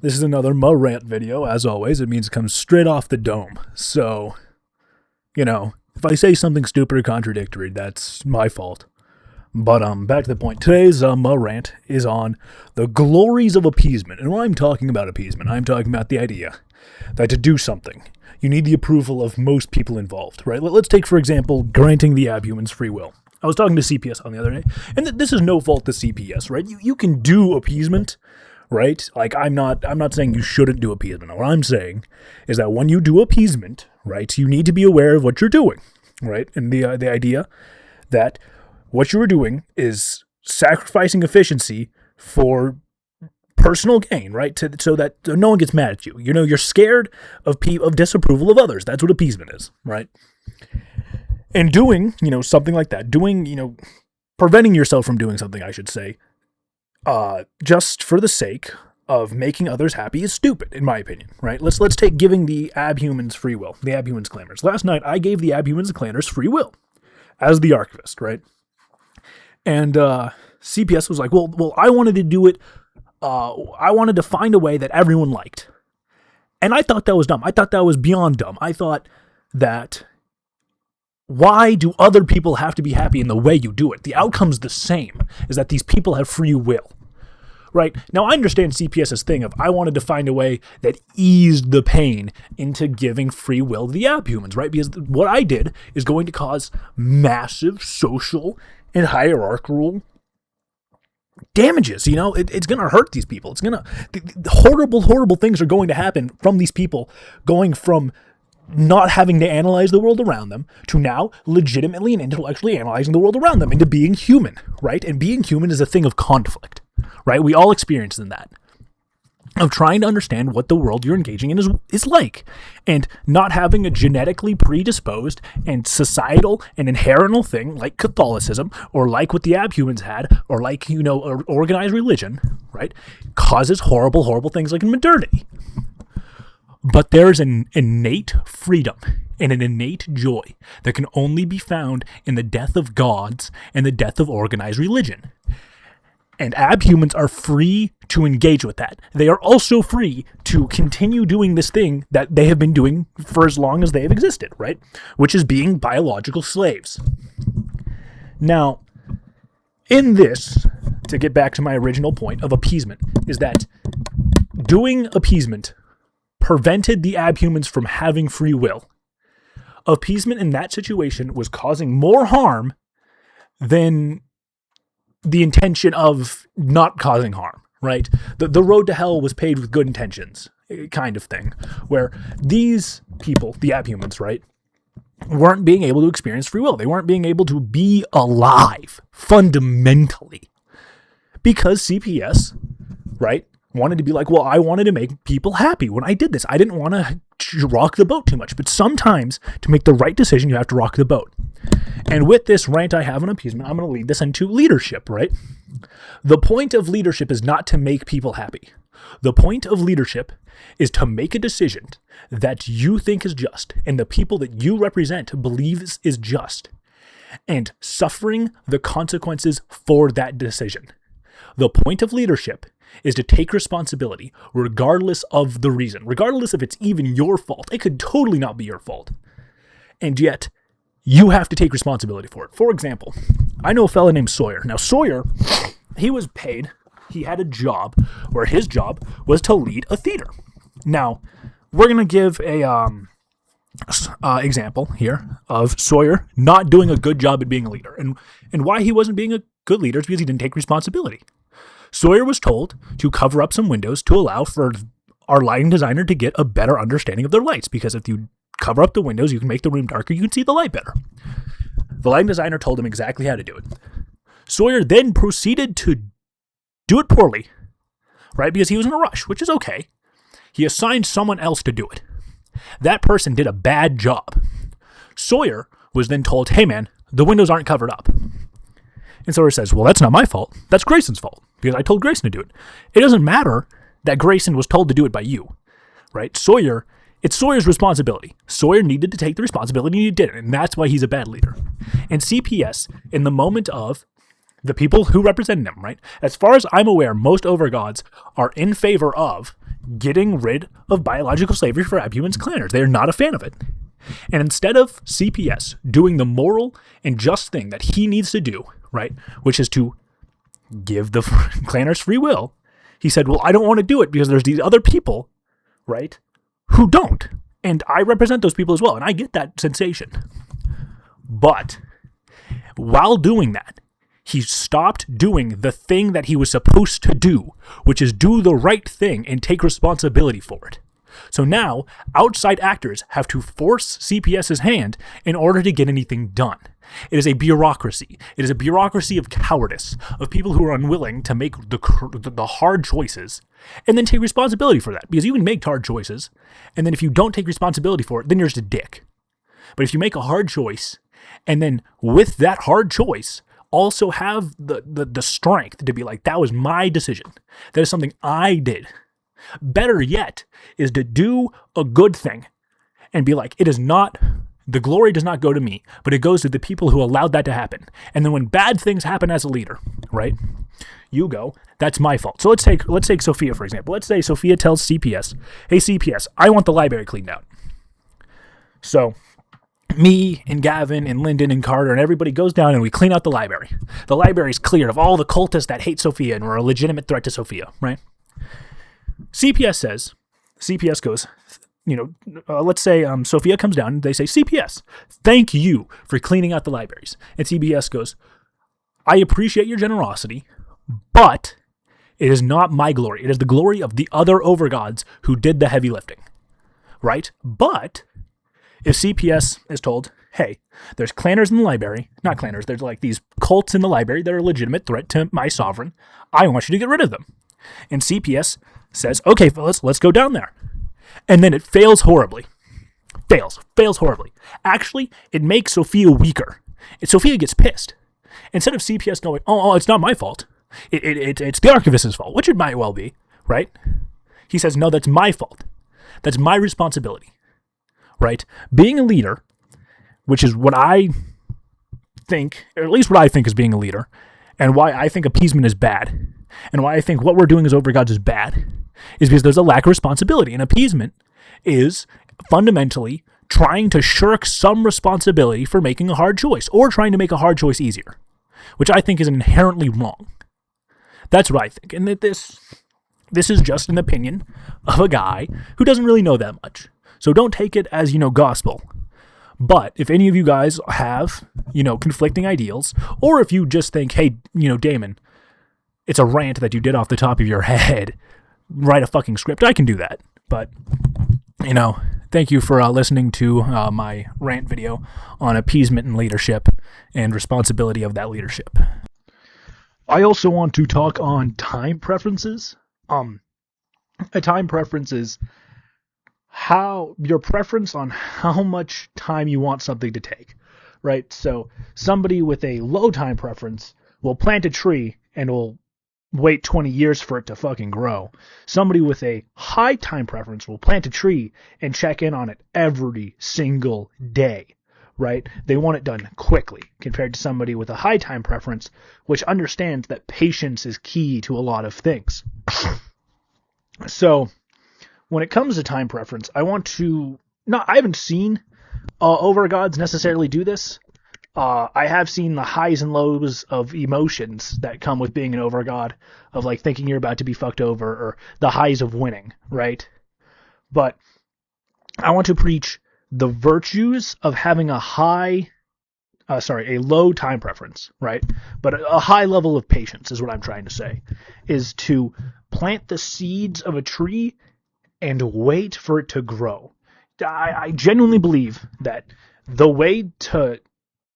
This is another Mo rant video, as always. It means it comes straight off the dome. So, if I say something stupid or contradictory, that's my fault. But, back to the point. Today's Mo rant is on the glories of appeasement. And when I'm talking about appeasement, I'm talking about the idea that to do something, you need the approval of most people involved, right? Let's take, for example, granting the abhumans free will. I was talking to CPS on the other day, and this is no fault to CPS, right? You can do appeasement, right? Like, I'm not saying you shouldn't do appeasement. What I'm saying is that when you do appeasement, right, you need to be aware of what you're doing, right? And the idea that what you are doing is sacrificing efficiency for personal gain, right? So that no one gets mad at you. You're scared of disapproval of others. That's what appeasement is, right? And doing, something like that, preventing yourself from doing something, I should say, just for the sake of making others happy is stupid, in my opinion, right? Let's take giving the abhumans free will, the abhumans clanners. Last night, I gave the abhumans clanners free will as the archivist, right? And CPS was like, well, I wanted to do it. I wanted to find a way that everyone liked. And I thought that was dumb. I thought that was beyond dumb. I thought that why do other people have to be happy in the way you do it? The outcome's the same, is that these people have free will, right? Now, I understand CPS's thing of I wanted to find a way that eased the pain into giving free will to the abhumans, right? Because what I did is going to cause massive social and hierarchical damages. It's going to hurt these people. Horrible things are going to happen from these people going from not having to analyze the world around them to now legitimately and intellectually analyzing the world around them into being human, right? And being human is a thing of conflict, right? We all experience in that, of trying to understand what the world you're engaging in is like, and not having a genetically predisposed and societal and inherent thing like Catholicism or like what the abhumans had or like, organized religion, right? Causes horrible things like in modernity. But there is an innate freedom and an innate joy that can only be found in the death of gods and the death of organized religion. And abhumans are free to engage with that. They are also free to continue doing this thing that they have been doing for as long as they have existed, right? Which is being biological slaves. Now, in this, to get back to my original point of appeasement, is that doing appeasement prevented the abhumans from having free will. Appeasement in that situation was causing more harm than the intention of not causing harm, right? The road to hell was paved with good intentions, kind of thing, where these people, the abhumans, right, weren't being able to experience free will. They weren't being able to be alive, fundamentally, because CPS, right, wanted to be like, well, I wanted to make people happy when I did this. I didn't want to rock the boat too much. But sometimes, to make the right decision, you have to rock the boat. And with this rant I have on appeasement, I'm going to lead this into leadership, right? The point of leadership is not to make people happy. The point of leadership is to make a decision that you think is just and the people that you represent believe is just, and suffering the consequences for that decision. The point of leadership is to take responsibility regardless of the reason, regardless if it's even your fault. It could totally not be your fault. And yet, you have to take responsibility for it. For example, I know a fella named Sawyer. Now, Sawyer, he was paid, he had a job where his job was to lead a theater. Now, we're going to give a example here of Sawyer not doing a good job at being a leader. And why he wasn't being a good leader is because he didn't take responsibility. Sawyer was told to cover up some windows to allow for our lighting designer to get a better understanding of their lights, because if you cover up the windows, you can make the room darker, you can see the light better. The lighting designer told him exactly how to do it. Sawyer then proceeded to do it poorly, right, because he was in a rush, which is okay. He assigned someone else to do it. That person did a bad job. Sawyer was then told, hey man, the windows aren't covered up. And Sawyer says, well, that's not my fault. That's Grayson's fault, because I told Grayson to do it. It doesn't matter that Grayson was told to do it by you, right? It's Sawyer's responsibility. Sawyer needed to take the responsibility, and he didn't, and that's why he's a bad leader. And CPS, in the moment of the people who represent him, right? As far as I'm aware, most overgods are in favor of getting rid of biological slavery for abhumans clanners. They're not a fan of it. And instead of CPS doing the moral and just thing that he needs to do, right, which is to give the clanners free will, he said, well, I don't want to do it because there's these other people, right, who don't. And I represent those people as well, and I get that sensation. But while doing that, he stopped doing the thing that he was supposed to do, which is do the right thing and take responsibility for it. So now, outside actors have to force CPS's hand in order to get anything done. It is a bureaucracy. It is a bureaucracy of cowardice, of people who are unwilling to make the hard choices and then take responsibility for that. Because you can make hard choices, and then if you don't take responsibility for it, then you're just a dick. But if you make a hard choice, and then with that hard choice, also have the strength to be like, that was my decision. That is something I did. Better yet is to do a good thing and be like, the glory does not go to me, but it goes to the people who allowed that to happen. And then when bad things happen as a leader, right, you go, that's my fault. So let's take Sophia, for example. Let's say Sophia tells CPS, hey, CPS, I want the library cleaned out. So me and Gavin and Lyndon and Carter and everybody goes down and we clean out the library. The library's cleared of all the cultists that hate Sophia and are a legitimate threat to Sophia, right? CPS goes, let's say Sophia comes down and they say, CPS, thank you for cleaning out the libraries. And CPS goes, I appreciate your generosity, but it is not my glory. It is the glory of the other overgods who did the heavy lifting, right? But if CPS is told, hey, there's clanners in the library, not clanners, there's like these cults in the library that are a legitimate threat to my sovereign, I want you to get rid of them. And CPS says, okay, fellas, let's go down there. And then it fails horribly. Fails horribly. Actually, it makes Sophia weaker. And Sophia gets pissed. Instead of CPS going, oh, it's not my fault. It's the archivist's fault, which it might well be, right? He says, no, that's my fault. That's my responsibility, right? Being a leader, which is what I think, or at least what I think is being a leader, and why I think appeasement is bad, and why I think what we're doing as overgods is bad, is because there's a lack of responsibility. And appeasement is fundamentally trying to shirk some responsibility for making a hard choice, or trying to make a hard choice easier, which I think is inherently wrong. That's what I think. And that this is just an opinion of a guy who doesn't really know that much. So don't take it as, gospel. But if any of you guys have, conflicting ideals, or if you just think, hey, Damon, it's a rant that you did off the top of your head, write a fucking script, I can do that. But, thank you for listening to my rant video on appeasement and leadership and responsibility of that leadership. I also want to talk on time preferences. A time preference is how your preference on how much time you want something to take, right? So somebody with a low time preference will plant a tree and will wait 20 years for it to fucking grow. Somebody with a high time preference will plant a tree and check in on it every single day, right? They want it done quickly compared to somebody with a high time preference, which understands that patience is key to a lot of things. So when it comes to time preference, I haven't seen overgods necessarily do this. I have seen the highs and lows of emotions that come with being an overgod, of like thinking you're about to be fucked over, or the highs of winning, right? But I want to preach the virtues of having a low time preference, right? But a high level of patience is what I'm trying to say, is to plant the seeds of a tree and wait for it to grow. I genuinely believe that the way to,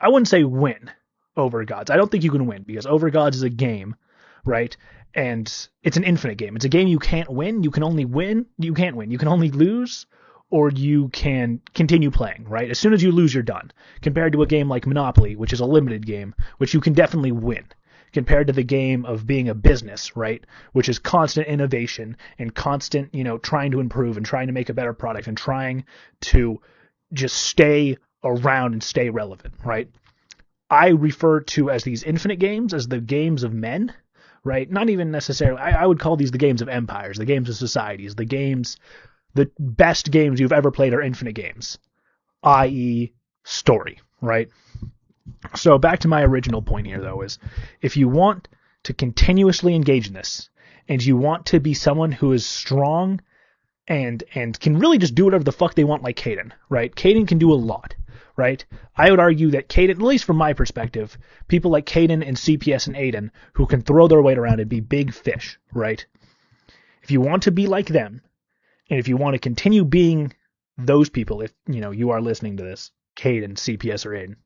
I wouldn't say win overgods. I don't think you can win, because overgods is a game, right? And it's an infinite game. It's a game you can't win. You can only win. You can't win. You can only lose, or you can continue playing, right? As soon as you lose, you're done. Compared to a game like Monopoly, which is a limited game, which you can definitely win. Compared to the game of being a business, right? Which is constant innovation and constant, trying to improve and trying to make a better product and trying to just stay around and stay relevant, right? I refer to as these infinite games as the games of men, right? Not even necessarily, I would call these the games of empires, the games of societies, the best games you've ever played are infinite games, i.e. story, right? So back to my original point here, though, is if you want to continuously engage in this, and you want to be someone who is strong and can really just do whatever the fuck they want, like Caden, right? Caden can do a lot, right? I would argue that Caden, at least from my perspective, people like Caden and CPS and Aiden, who can throw their weight around and be big fish, right? If you want to be like them, and if you want to continue being those people, if you are listening to this, Caden, CPS, or Aiden,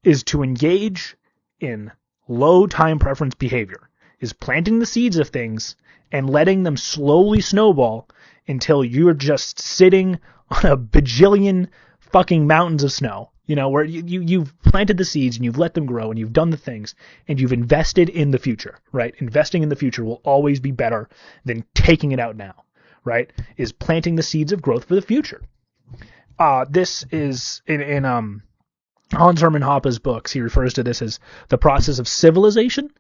is to engage in low time preference behavior, is planting the seeds of things and letting them slowly snowball until you're just sitting on a bajillion fucking mountains of snow, where you've planted the seeds and you've let them grow and you've done the things and you've invested in the future, right? Investing in the future will always be better than taking it out now, right? Is planting the seeds of growth for the future. This is in Hans Hermann Hoppe's books, he refers to this as the process of civilization.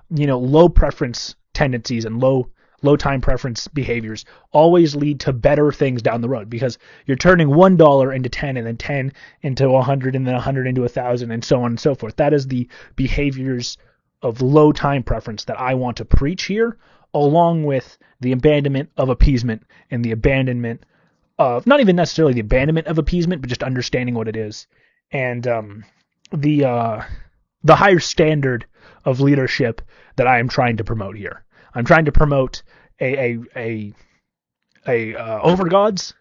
Low preference tendencies and low time preference behaviors always lead to better things down the road, because you're turning $1 into 10 and then 10 into 100 and then 100 into 1,000 and so on and so forth. That is the behaviors of low time preference that I want to preach here, along with the abandonment of appeasement and the abandonment of, not even necessarily the abandonment of appeasement, but just understanding what it is. And the higher standard of leadership that I am trying to promote here. I'm trying to promote a overgods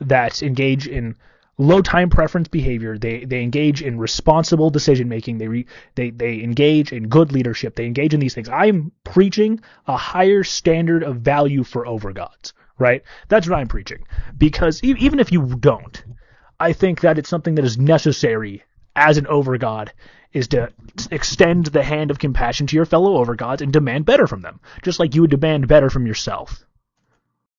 that engage in low time preference behavior. They engage in responsible decision making. They engage in good leadership. They engage in these things. I'm preaching a higher standard of value for overgods, right? That's what I'm preaching. Because even if you don't, I think that it's something that is necessary as an overgod, is to extend the hand of compassion to your fellow overgods and demand better from them, just like you would demand better from yourself.